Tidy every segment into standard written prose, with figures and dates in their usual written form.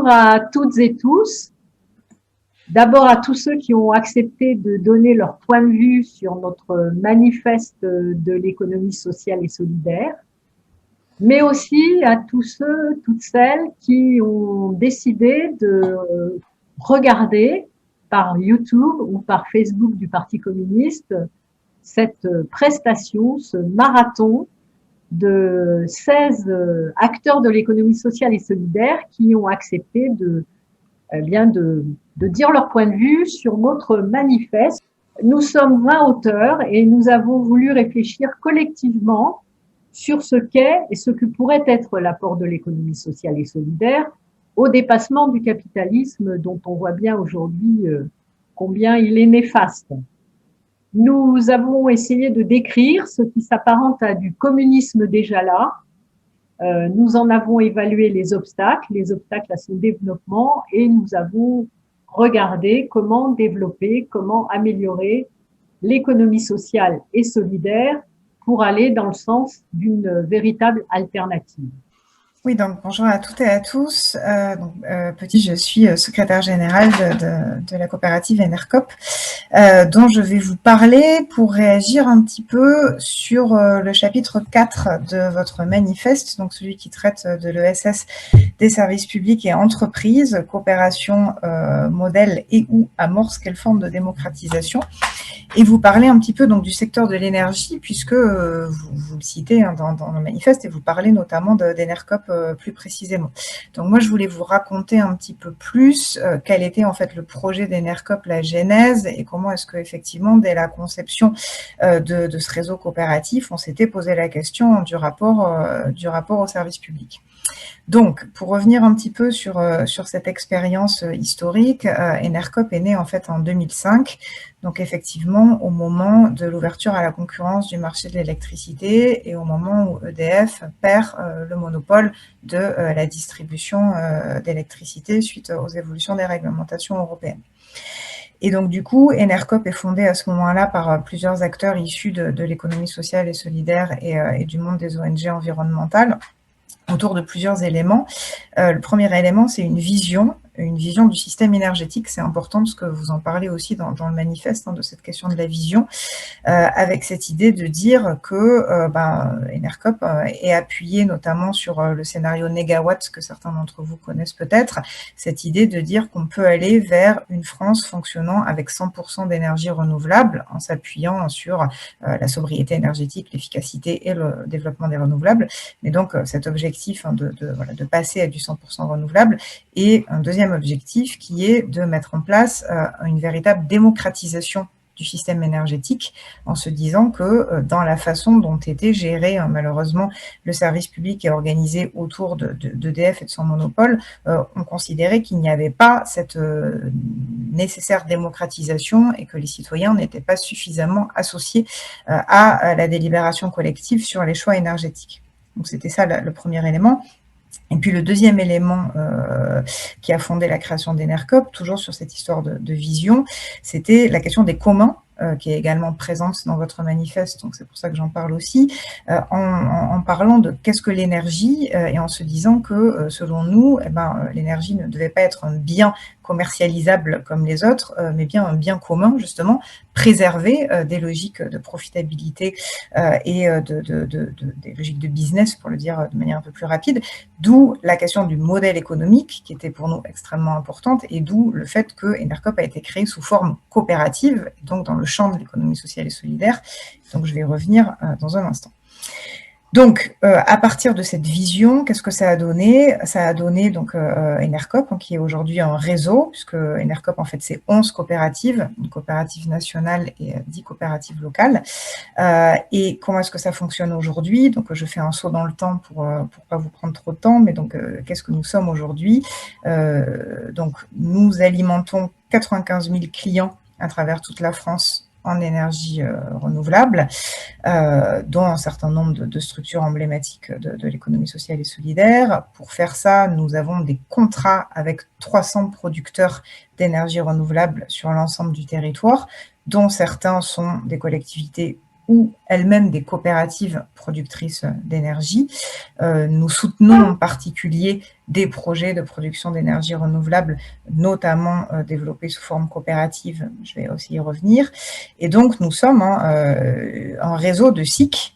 à toutes et tous. D'abord à tous ceux qui ont accepté de donner leur point de vue sur notre manifeste de l'économie sociale et solidaire, mais aussi à tous ceux, toutes celles qui ont décidé de regarder par YouTube ou par Facebook du Parti communiste cette prestation, ce marathon de 16 acteurs de l'économie sociale et solidaire qui ont accepté de dire leur point de vue sur notre manifeste. Nous sommes 20 auteurs et nous avons voulu réfléchir collectivement sur ce qu'est et ce que pourrait être l'apport de l'économie sociale et solidaire au dépassement du capitalisme dont on voit bien aujourd'hui combien il est néfaste. Nous avons essayé de décrire ce qui s'apparente à du communisme déjà là. Nous en avons évalué les obstacles à son développement et nous avons regardé comment développer, comment améliorer l'économie sociale et solidaire pour aller dans le sens d'une véritable alternative. Oui, donc bonjour à toutes et à tous. Petit, je suis secrétaire générale de la coopérative Enercop, dont je vais vous parler pour réagir un petit peu sur le chapitre 4 de votre manifeste, donc celui qui traite de l'ESS des services publics et entreprises, coopération, modèle et ou amorce, quelle forme de démocratisation. Et vous parlez un petit peu donc du secteur de l'énergie, puisque vous le citez dans le manifeste, et vous parlez notamment d'Enercop plus précisément. Donc moi, je voulais vous raconter un petit peu plus quel était en fait le projet d'Enercop, la genèse, et comment est-ce que effectivement, dès la conception de ce réseau coopératif, on s'était posé la question du rapport au service public. Donc, pour revenir un petit peu sur cette expérience historique, Enercop est né en fait en 2005, donc effectivement au moment de l'ouverture à la concurrence du marché de l'électricité et au moment où EDF perd le monopole de la distribution d'électricité suite aux évolutions des réglementations européennes. Et donc, du coup, Enercop est fondé à ce moment-là par plusieurs acteurs issus de l'économie sociale et solidaire et du monde des ONG environnementales, autour de plusieurs éléments. Le premier élément, c'est une vision du système énergétique. C'est important parce que vous en parlez aussi dans le manifeste, de cette question de la vision, avec cette idée de dire que Enercop est appuyé notamment sur le scénario négawatt que certains d'entre vous connaissent peut-être, cette idée de dire qu'on peut aller vers une France fonctionnant avec 100% d'énergie renouvelable en s'appuyant sur la sobriété énergétique, l'efficacité et le développement des renouvelables. Mais donc cet objectif de passer à du 100% renouvelable, et un deuxième objectif qui est de mettre en place une véritable démocratisation du système énergétique, en se disant que dans la façon dont était géré malheureusement le service public et organisé autour d'EDF et de son monopole, on considérait qu'il n'y avait pas cette nécessaire démocratisation et que les citoyens n'étaient pas suffisamment associés à la délibération collective sur les choix énergétiques. Donc c'était ça le premier élément. Et puis le deuxième élément qui a fondé la création d'Enercop, toujours sur cette histoire de vision, c'était la question des communs, qui est également présente dans votre manifeste, donc c'est pour ça que j'en parle aussi, en parlant de qu'est-ce que l'énergie, et en se disant que selon nous, l'énergie ne devait pas être un bien commercialisable comme les autres, mais bien un bien commun, justement, préservé des logiques de profitabilité et des logiques de business, pour le dire de manière un peu plus rapide, d'où la question du modèle économique, qui était pour nous extrêmement importante, et d'où le fait que Enercop a été créé sous forme coopérative, donc dans le champ de l'économie sociale et solidaire. Donc je vais y revenir dans un instant. Donc, à partir de cette vision, qu'est-ce que ça a donné? Ça a donné donc Enercop, qui est aujourd'hui un réseau, puisque Enercop, en fait, c'est 11 coopératives, une coopérative nationale et 10 coopératives locales. Et comment est-ce que ça fonctionne aujourd'hui? Donc, je fais un saut dans le temps pour pas vous prendre trop de temps, mais donc, qu'est-ce que nous sommes aujourd'hui? Donc, nous alimentons 95 000 clients à travers toute la France en énergie renouvelable, dont un certain nombre de structures emblématiques de l'économie sociale et solidaire. Pour faire ça, nous avons des contrats avec 300 producteurs d'énergie renouvelable sur l'ensemble du territoire, dont certains sont des collectivités ou elles-mêmes des coopératives productrices d'énergie. Nous soutenons en particulier des projets de production d'énergie renouvelable, notamment développés sous forme coopérative, je vais aussi y revenir. Et donc, nous sommes un réseau de SIC.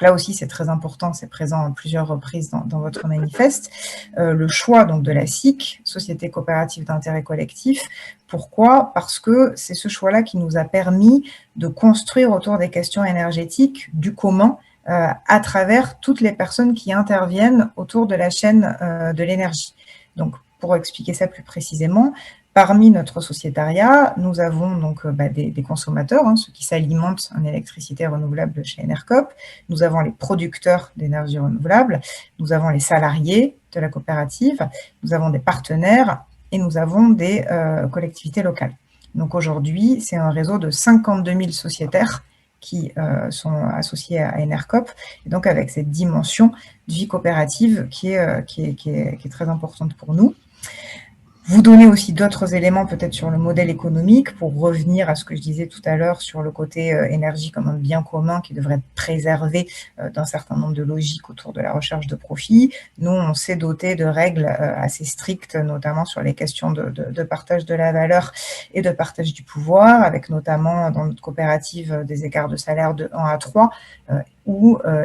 Là aussi, c'est très important, c'est présent à plusieurs reprises dans votre manifeste. Le choix donc de la SIC, Société coopérative d'intérêt collectif. Pourquoi? Parce que c'est ce choix-là qui nous a permis de construire autour des questions énergétiques du comment à travers toutes les personnes qui interviennent autour de la chaîne de l'énergie. Donc, pour expliquer ça plus précisément, parmi notre sociétariat, nous avons donc des consommateurs, ceux qui s'alimentent en électricité renouvelable chez Enercop. Nous avons les producteurs d'énergie renouvelable, nous avons les salariés de la coopérative, nous avons des partenaires et nous avons des collectivités locales. Donc aujourd'hui, c'est un réseau de 52 000 sociétaires qui sont associés à Enercop, et donc avec cette dimension de vie coopérative qui est très importante pour nous. Vous donner aussi d'autres éléments peut-être sur le modèle économique pour revenir à ce que je disais tout à l'heure sur le côté énergie comme un bien commun qui devrait être préservé d'un certain nombre de logiques autour de la recherche de profit. Nous, on s'est doté de règles assez strictes, notamment sur les questions de partage de la valeur et de partage du pouvoir, avec notamment dans notre coopérative des écarts de salaire de 1 à 3,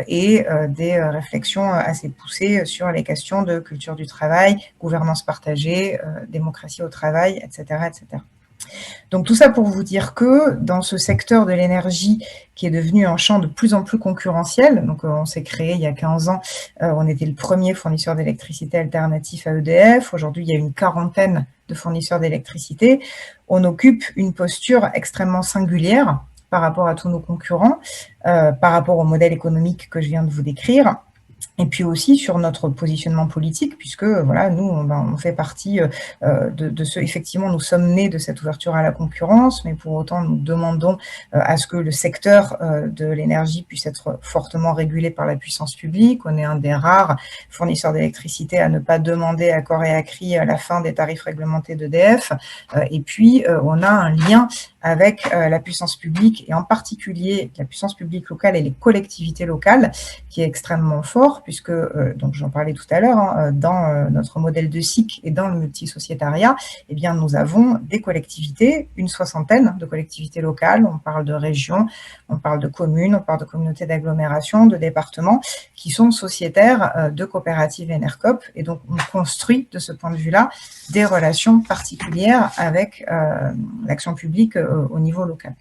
et des réflexions assez poussées sur les questions de culture du travail, gouvernance partagée, démocratie au travail, etc., etc. Donc tout ça pour vous dire que dans ce secteur de l'énergie qui est devenu un champ de plus en plus concurrentiel, donc on s'est créé il y a 15 ans, on était le premier fournisseur d'électricité alternatif à EDF, aujourd'hui il y a une quarantaine de fournisseurs d'électricité, on occupe une posture extrêmement singulière par rapport à tous nos concurrents, par rapport au modèle économique que je viens de vous décrire, et puis aussi sur notre positionnement politique, puisque voilà, nous, on fait partie de ceux, effectivement, nous sommes nés de cette ouverture à la concurrence, mais pour autant, nous demandons à ce que le secteur de l'énergie puisse être fortement régulé par la puissance publique. On est un des rares fournisseurs d'électricité à ne pas demander à corps et à cri la fin des tarifs réglementés d'EDF. Et puis, on a un lien avec la puissance publique, et en particulier la puissance publique locale et les collectivités locales, qui est extrêmement fort, puisque, donc j'en parlais tout à l'heure, dans notre modèle de SIC et dans le multisociétariat, eh bien, nous avons des collectivités, une soixantaine de collectivités locales, on parle de régions, on parle de communes, on parle de communautés d'agglomération, de départements, qui sont sociétaires de coopératives Enercop, et donc on construit de ce point de vue-là des relations particulières avec l'action publique au niveau local.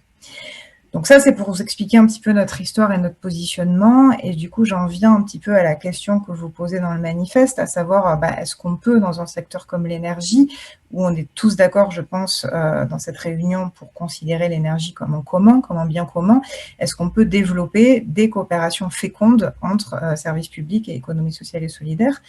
Donc ça, c'est pour vous expliquer un petit peu notre histoire et notre positionnement. Et du coup, j'en viens un petit peu à la question que vous posez dans le manifeste, à savoir, est-ce qu'on peut, dans un secteur comme l'énergie, où on est tous d'accord, je pense, dans cette réunion pour considérer l'énergie comme un commun, comme un bien commun, est-ce qu'on peut développer des coopérations fécondes entre services publics et économie sociale et solidaire?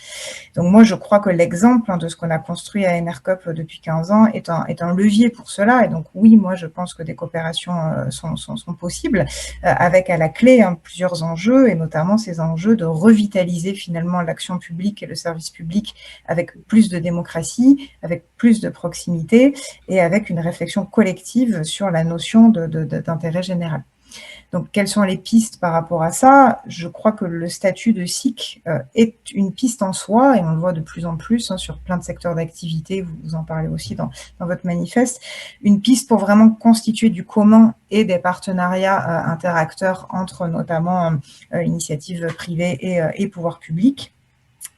Donc moi, je crois que l'exemple de ce qu'on a construit à Enercop depuis 15 ans est un levier pour cela. Et donc oui, moi, je pense que des coopérations sont possibles, avec à la clé plusieurs enjeux, et notamment ces enjeux de revitaliser finalement l'action publique et le service public avec plus de démocratie, avec plus de proximité et avec une réflexion collective sur la notion d'intérêt général. Donc, quelles sont les pistes par rapport à ça? Je crois que le statut de SIC est une piste en soi, et on le voit de plus en plus sur plein de secteurs d'activité, vous en parlez aussi dans votre manifeste, une piste pour vraiment constituer du commun et des partenariats interacteurs entre notamment initiatives privées et pouvoirs publics.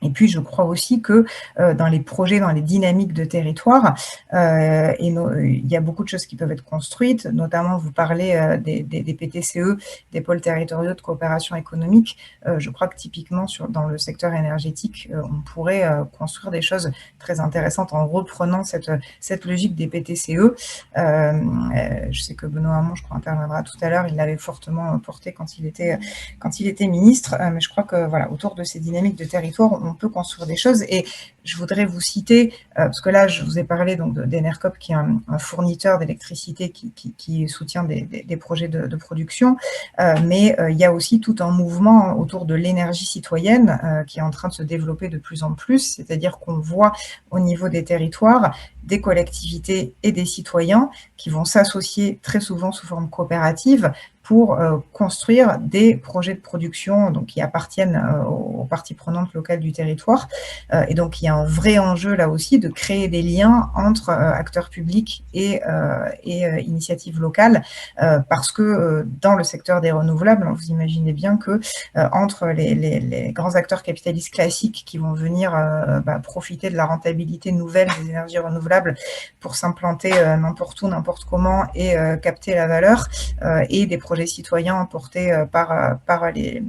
Et puis, je crois aussi que dans les projets, dans les dynamiques de territoire, il y a beaucoup de choses qui peuvent être construites, notamment vous parlez des PTCE, des pôles territoriaux de coopération économique. Je crois que typiquement dans le secteur énergétique, on pourrait construire des choses très intéressantes en reprenant cette logique des PTCE. Je sais que Benoît Hamon, je crois, interviendra tout à l'heure, il l'avait fortement porté quand il était ministre, mais je crois que voilà, autour de ces dynamiques de territoire, on peut construire des choses. Et je voudrais vous citer, parce que là, je vous ai parlé donc d'Enercop, qui est un fournisseur d'électricité qui soutient des projets de production, mais il y a aussi tout un mouvement autour de l'énergie citoyenne qui est en train de se développer de plus en plus, c'est-à-dire qu'on voit au niveau des territoires des collectivités et des citoyens qui vont s'associer très souvent sous forme coopérative pour construire des projets de production donc, qui appartiennent aux parties prenantes locales du territoire. Et donc, il y a un vrai enjeu là aussi de créer des liens entre acteurs publics et initiatives locales, parce que dans le secteur des renouvelables, vous imaginez bien que entre les grands acteurs capitalistes classiques qui vont venir profiter de la rentabilité nouvelle des énergies renouvelables pour s'implanter n'importe où, n'importe comment et capter la valeur, et des projets citoyens portés par les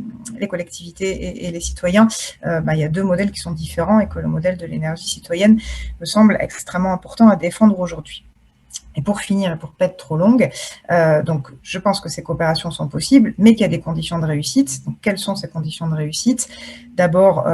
collectivités et les citoyens, il y a deux modèles qui sont différents et que le modèle de l'énergie citoyenne me semble extrêmement important à défendre aujourd'hui. Et pour finir, et pour pas être trop longue, donc je pense que ces coopérations sont possibles, mais qu'il y a des conditions de réussite. Donc, quelles sont ces conditions de réussite? D'abord,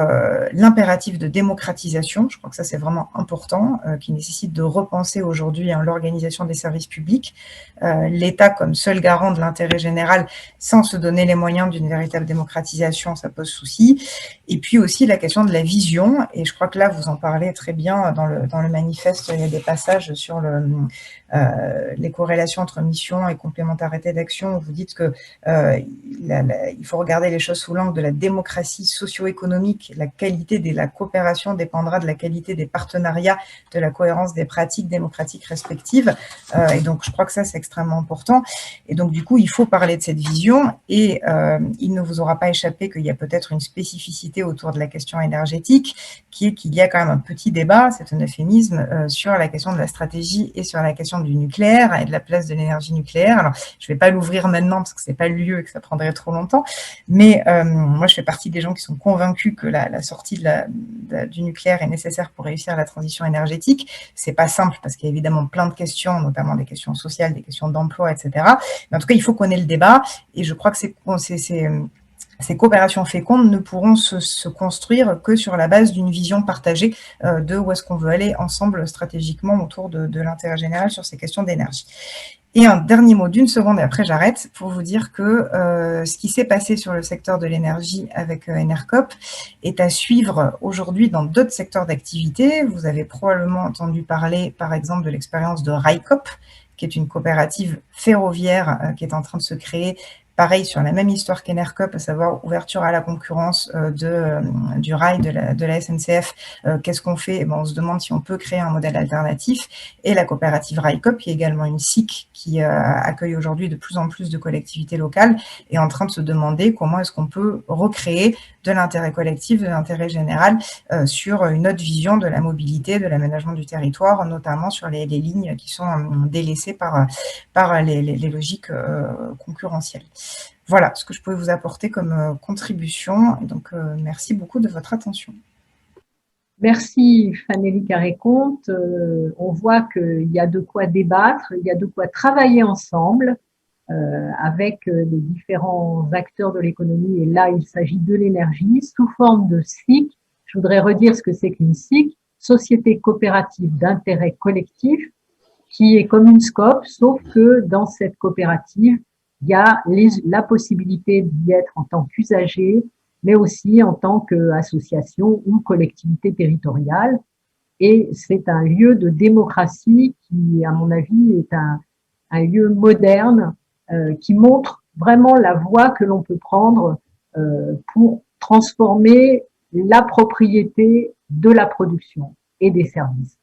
l'impératif de démocratisation, je crois que ça c'est vraiment important, qui nécessite de repenser aujourd'hui l'organisation des services publics. L'État comme seul garant de l'intérêt général, sans se donner les moyens d'une véritable démocratisation, ça pose souci. Et puis aussi la question de la vision, et je crois que là vous en parlez très bien dans le manifeste, il y a des passages sur les corrélations entre mission et complémentarité d'action, où vous dites que il faut regarder les choses sous l'angle de la démocratie socio-économique. La qualité de la coopération dépendra de la qualité des partenariats, de la cohérence des pratiques démocratiques respectives. Et donc, je crois que ça, c'est extrêmement important. Et donc, du coup, il faut parler de cette vision. Et il ne vous aura pas échappé qu'il y a peut-être une spécificité autour de la question énergétique, qui est qu'il y a quand même un petit débat, c'est un euphémisme, sur la question de la stratégie et sur la question du nucléaire et de la place de l'énergie nucléaire. Alors, je ne vais pas l'ouvrir maintenant parce que ce n'est pas le lieu et que ça prendrait trop longtemps, mais moi, je fais partie des gens qui sont convaincus que la sortie du nucléaire est nécessaire pour réussir la transition énergétique. Ce n'est pas simple parce qu'il y a évidemment plein de questions, notamment des questions sociales, des questions d'emploi, etc. Mais en tout cas, il faut qu'on ait le débat et je crois que ces coopérations fécondes ne pourront se construire que sur la base d'une vision partagée de où est-ce qu'on veut aller ensemble stratégiquement autour de l'intérêt général sur ces questions d'énergie. Et un dernier mot d'une seconde et après j'arrête pour vous dire que ce qui s'est passé sur le secteur de l'énergie avec Enercop est à suivre aujourd'hui dans d'autres secteurs d'activité. Vous avez probablement entendu parler par exemple de l'expérience de Railcoop, qui est une coopérative ferroviaire qui est en train de se créer. Pareil, sur la même histoire qu'Enercop, à savoir ouverture à la concurrence du rail, de la SNCF. Qu'est-ce qu'on fait? On se demande si on peut créer un modèle alternatif. Et la coopérative Railcoop, qui est également une SIC qui accueille aujourd'hui de plus en plus de collectivités locales, est en train de se demander comment est-ce qu'on peut recréer de l'intérêt collectif, de l'intérêt général sur une autre vision de la mobilité, de l'aménagement du territoire, notamment sur les lignes qui sont délaissées par les logiques concurrentielles. Voilà ce que je pouvais vous apporter comme contribution. Et donc, merci beaucoup de votre attention. Merci Fanélie Carré-Comte. On voit qu'il y a de quoi débattre, il y a de quoi travailler ensemble avec les différents acteurs de l'économie. Et là, il s'agit de l'énergie sous forme de SIC. Je voudrais redire ce que c'est qu'une SIC, Société coopérative d'intérêt collectif, qui est comme une SCOP, sauf que dans cette coopérative, il y a la possibilité d'y être en tant qu'usager, mais aussi en tant qu'association ou collectivité territoriale. Et c'est un lieu de démocratie qui, à mon avis, est un lieu moderne qui montre vraiment la voie que l'on peut prendre pour transformer la propriété de la production et des services.